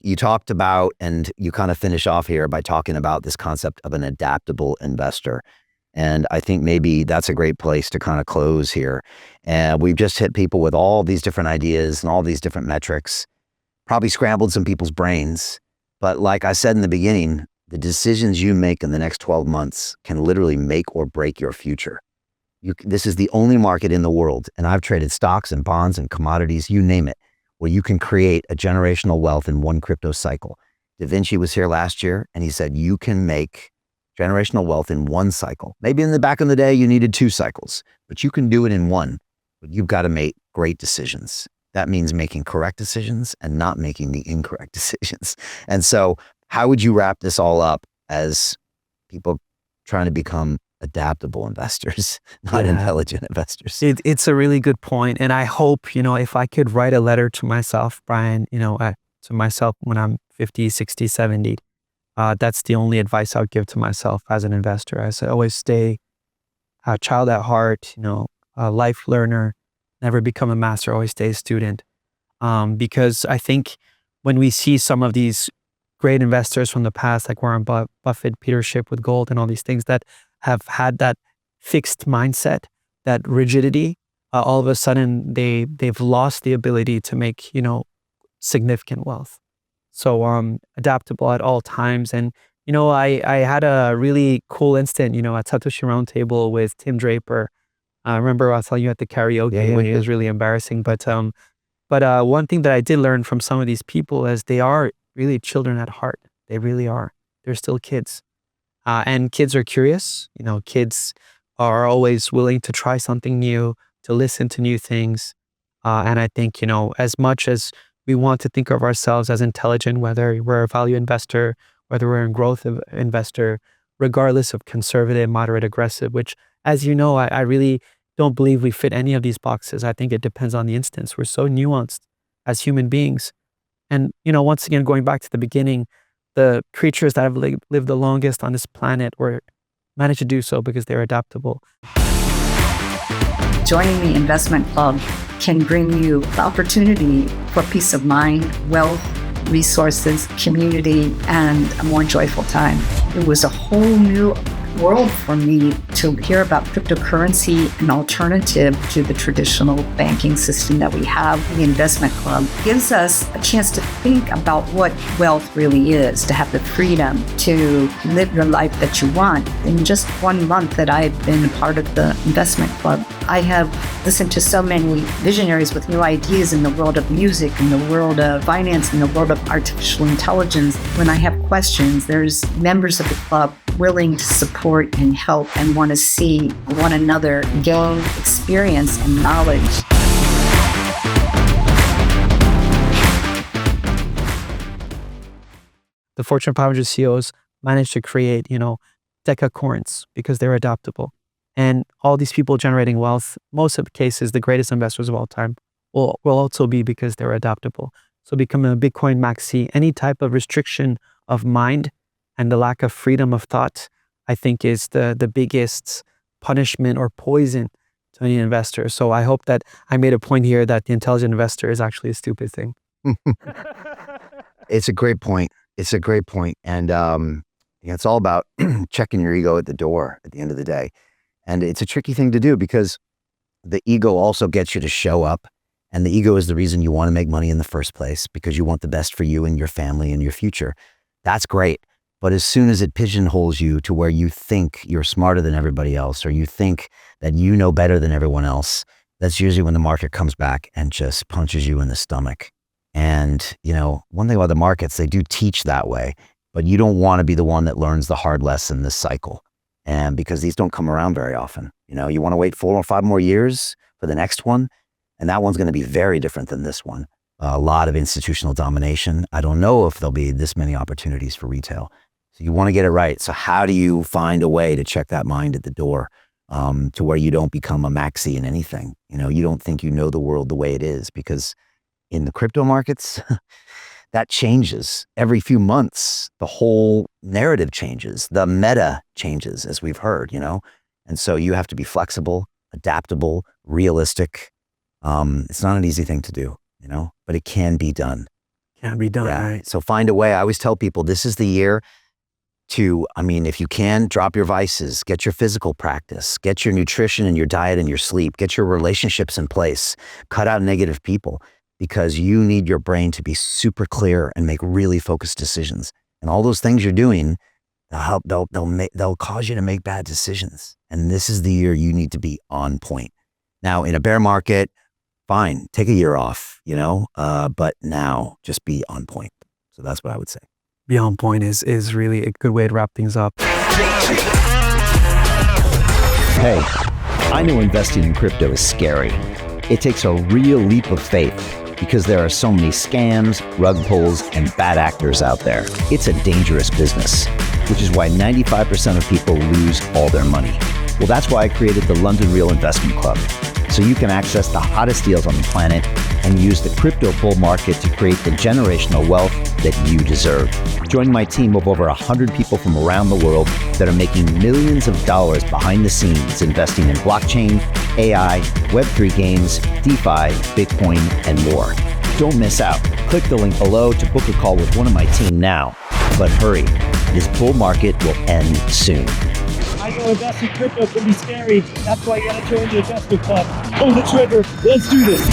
you talked about, and you kind of finish off here by talking about this concept of an adaptable investor. And I think maybe that's a great place to kind of close here. And we've just hit people with all these different ideas and all these different metrics, probably scrambled some people's brains. But like I said in the beginning, the decisions you make in the next 12 months can literally make or break your future. This is the only market in the world, and I've traded stocks and bonds and commodities, you name it, where you can create a generational wealth in one crypto cycle. Da Vinci was here last year, and he said you can make generational wealth in one cycle. Maybe in the back in the day, you needed 2 cycles, but you can do it in one. But you've got to make great decisions. That means making correct decisions and not making the incorrect decisions. And so how would you wrap this all up as people trying to become adaptable investors, not intelligent investors? It's a really good point. And I hope, if I could write a letter to myself, Brian, to myself when I'm 50, 60, 70, that's the only advice I would give to myself as an investor. I say, always stay a child at heart, a life learner, never become a master, always stay a student. Because I think when we see some of these great investors from the past, like Warren Buffett, Peter Schiff with gold and all these things that have had that fixed mindset, that rigidity, all of a sudden they've lost the ability to make, significant wealth. So adaptable at all times. And, I had a really cool instant, at Satoshi Roundtable with Tim Draper. I remember I was telling you at the karaoke, which was really embarrassing. But one thing that I did learn from some of these people is they are really children at heart. They really are. They're still kids. And kids are curious. Kids are always willing to try something new, to listen to new things. And I think, as much as we want to think of ourselves as intelligent, whether we're a value investor, whether we're a growth investor, regardless of conservative, moderate, aggressive, which, as you know, I really don't believe we fit any of these boxes. I think it depends on the instance. We're so nuanced as human beings. And, once again, going back to the beginning, the creatures that have lived the longest on this planet were managed to do so because they're adaptable. Joining the investment club can bring you the opportunity for peace of mind, wealth, resources, community, and a more joyful time. It was a whole new world for me to hear about cryptocurrency, an alternative to the traditional banking system that we have. The investment club gives us a chance to think about what wealth really is, to have the freedom to live your life that you want. In just 1 month that I've been a part of the investment club, I have listened to so many visionaries with new ideas in the world of music, in the world of finance, in the world of artificial intelligence. When I have questions, there's members of the club willing to support and help and want to see one another gain experience and knowledge. The Fortune 500 CEOs managed to create, decacorns because they're adaptable. And all these people generating wealth, most of the cases, the greatest investors of all time, will also be because they're adaptable. So becoming a Bitcoin maxi, any type of restriction of mind and the lack of freedom of thought, I think is the biggest punishment or poison to any investor. So I hope that I made a point here that the intelligent investor is actually a stupid thing. It's a great point. It's a great point. And it's all about checking your ego at the door at the end of the day. And it's a tricky thing to do because the ego also gets you to show up. And the ego is the reason you want to make money in the first place because you want the best for you and your family and your future. That's great. But as soon as it pigeonholes you to where you think you're smarter than everybody else, or you think that you know better than everyone else, that's usually when the market comes back and just punches you in the stomach. And, one thing about the markets, they do teach that way, but you don't want to be the one that learns the hard lesson this cycle. And because these don't come around very often, you want to wait 4 or 5 more years for the next one. And that one's going to be very different than this one. A lot of institutional domination. I don't know if there'll be this many opportunities for retail. So you want to get it right. So how do you find a way to check that mind at the door to where you don't become a maxi in anything? You don't think you know the world the way it is, because in the crypto markets, that changes every few months. The whole narrative changes. The meta changes, as we've heard, And so you have to be flexible, adaptable, realistic. It's not an easy thing to do, but it can be done. Can't be done, Yeah. right? So find a way. I always tell people this is the year to, I mean, if you can, drop your vices, get your physical practice, get your nutrition and your diet and your sleep, get your relationships in place, cut out negative people, because you need your brain to be super clear and make really focused decisions. And all those things you're doing, they'll cause you to make bad decisions. And this is the year you need to be on point. Now, in a bear market, fine, take a year off, but now just be on point. So that's what I would say. Be on point is really a good way to wrap things up. Hey, I know investing in crypto is scary. It takes a real leap of faith because there are so many scams, rug pulls, and bad actors out there. It's a dangerous business, which is why 95% of people lose all their money. Well, that's why I created the London Real Investment Club, so you can access the hottest deals on the planet and use the crypto bull market to create the generational wealth that you deserve. Join my team of over 100 people from around the world that are making millions of dollars behind the scenes investing in blockchain, AI, Web3 games, DeFi, Bitcoin, and more. Don't miss out. Click the link below to book a call with one of my team now. But hurry, this bull market will end soon. I know investing in crypto can be scary. That's why you gotta join the investment club. Pull the trigger. Let's do this.